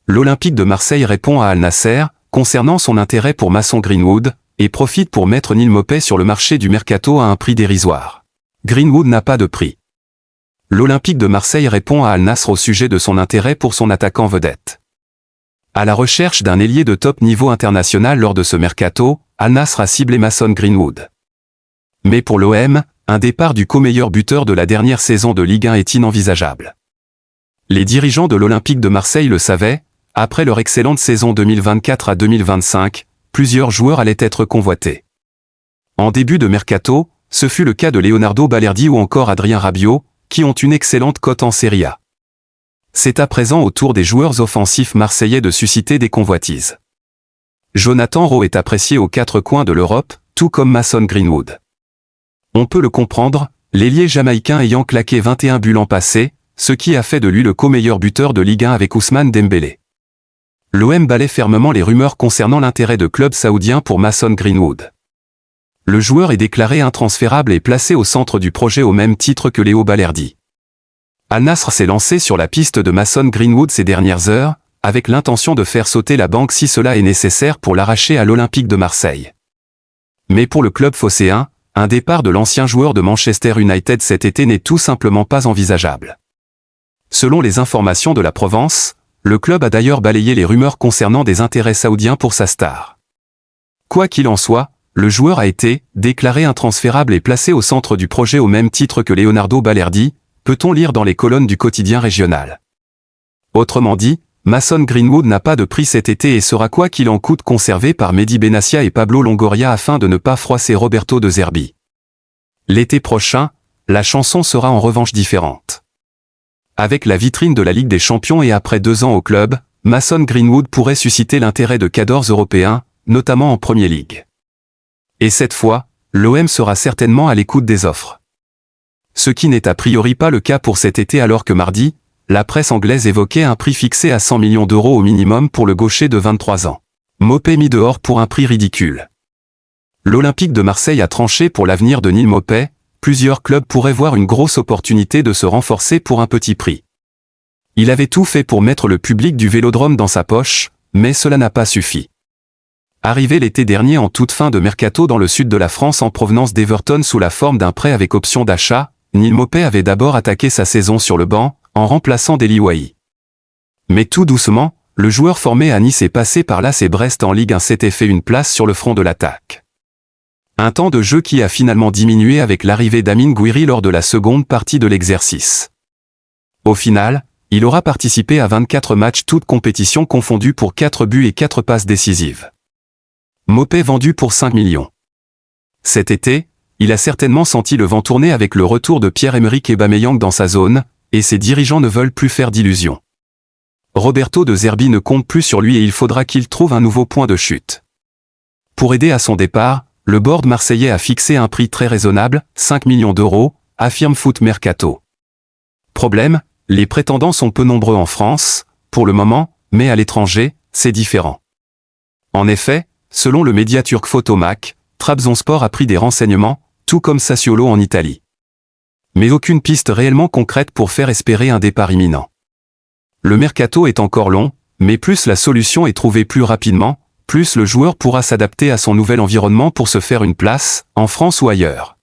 l'Olympique de Marseille répond à Al Nasser, concernant son intérêt pour Mason Greenwood, et profite pour mettre Neal Maupay sur le marché du mercato à un prix dérisoire. Greenwood n'a pas de prix. L'Olympique de Marseille répond à Al Nassr au sujet de son intérêt pour son attaquant vedette. À la recherche d'un ailier de top niveau international lors de ce mercato, Al Nassr a ciblé Mason Greenwood. Mais pour l'OM, un départ du co-meilleur buteur de la dernière saison de Ligue 1 est inenvisageable. Les dirigeants de l'Olympique de Marseille le savaient, après leur excellente saison 2024 à 2025, plusieurs joueurs allaient être convoités. En début de mercato, ce fut le cas de Leonardo Balerdi ou encore Adrien Rabiot, qui ont une excellente cote en Serie A. C'est à présent au tour des joueurs offensifs marseillais de susciter des convoitises. Jonathan Rowe est apprécié aux quatre coins de l'Europe, tout comme Mason Greenwood. On peut le comprendre, l'ailier jamaïcain ayant claqué 21 buts l'an passé, ce qui a fait de lui le co-meilleur buteur de Ligue 1 avec Ousmane Dembélé. L'OM balaie fermement les rumeurs concernant l'intérêt de clubs saoudiens pour Mason Greenwood. Le joueur est déclaré intransférable et placé au centre du projet au même titre que Léo Balerdi. Al Nassr s'est lancé sur la piste de Mason Greenwood ces dernières heures, avec l'intention de faire sauter la banque si cela est nécessaire pour l'arracher à l'Olympique de Marseille. Mais pour le club phocéen, un départ de l'ancien joueur de Manchester United cet été n'est tout simplement pas envisageable. Selon les informations de la Provence, le club a d'ailleurs balayé les rumeurs concernant des intérêts saoudiens pour sa star. Quoi qu'il en soit, le joueur a été déclaré intransférable et placé au centre du projet au même titre que Leonardo Balerdi, peut-on lire dans les colonnes du quotidien régional. Autrement dit, Mason Greenwood n'a pas de prix cet été et sera quoi qu'il en coûte conservé par Mehdi Benassia et Pablo Longoria afin de ne pas froisser Roberto De Zerbi. L'été prochain, la chanson sera en revanche différente. Avec la vitrine de la Ligue des Champions et après 2 ans au club, Mason Greenwood pourrait susciter l'intérêt de cadors européens, notamment en Premier League. Et cette fois, l'OM sera certainement à l'écoute des offres. Ce qui n'est a priori pas le cas pour cet été alors que mardi, la presse anglaise évoquait un prix fixé à 100 millions d'euros au minimum pour le gaucher de 23 ans. Maupay mis dehors pour un prix ridicule. L'Olympique de Marseille a tranché pour l'avenir de Neal Maupay, plusieurs clubs pourraient voir une grosse opportunité de se renforcer pour un petit prix. Il avait tout fait pour mettre le public du Vélodrome dans sa poche, mais cela n'a pas suffi. Arrivé l'été dernier en toute fin de mercato dans le sud de la France en provenance d'Everton sous la forme d'un prêt avec option d'achat, Neal Maupay avait d'abord attaqué sa saison sur le banc, en remplaçant Deli Wahi. Mais tout doucement, le joueur formé à Nice est passé par l'AS et Brest en Ligue 1 s'était fait une place sur le front de l'attaque. Un temps de jeu qui a finalement diminué avec l'arrivée d'Amine Gouiri lors de la seconde partie de l'exercice. Au final, il aura participé à 24 matchs toutes compétitions confondues pour 4 buts et 4 passes décisives. Maupay vendu pour 5 millions. Cet été, il a certainement senti le vent tourner avec le retour de Pierre-Emerick Aubameyang dans sa zone, et ses dirigeants ne veulent plus faire d'illusions. Roberto De Zerbi ne compte plus sur lui et il faudra qu'il trouve un nouveau point de chute. Pour aider à son départ, le board marseillais a fixé un prix très raisonnable, 5 millions d'euros, affirme Foot Mercato. Problème, les prétendants sont peu nombreux en France, pour le moment, mais à l'étranger, c'est différent. En effet, selon le média turc Photomac, Trabzonspor a pris des renseignements, tout comme Sassuolo en Italie. Mais aucune piste réellement concrète pour faire espérer un départ imminent. Le mercato est encore long, mais plus la solution est trouvée plus rapidement, plus le joueur pourra s'adapter à son nouvel environnement pour se faire une place, en France ou ailleurs.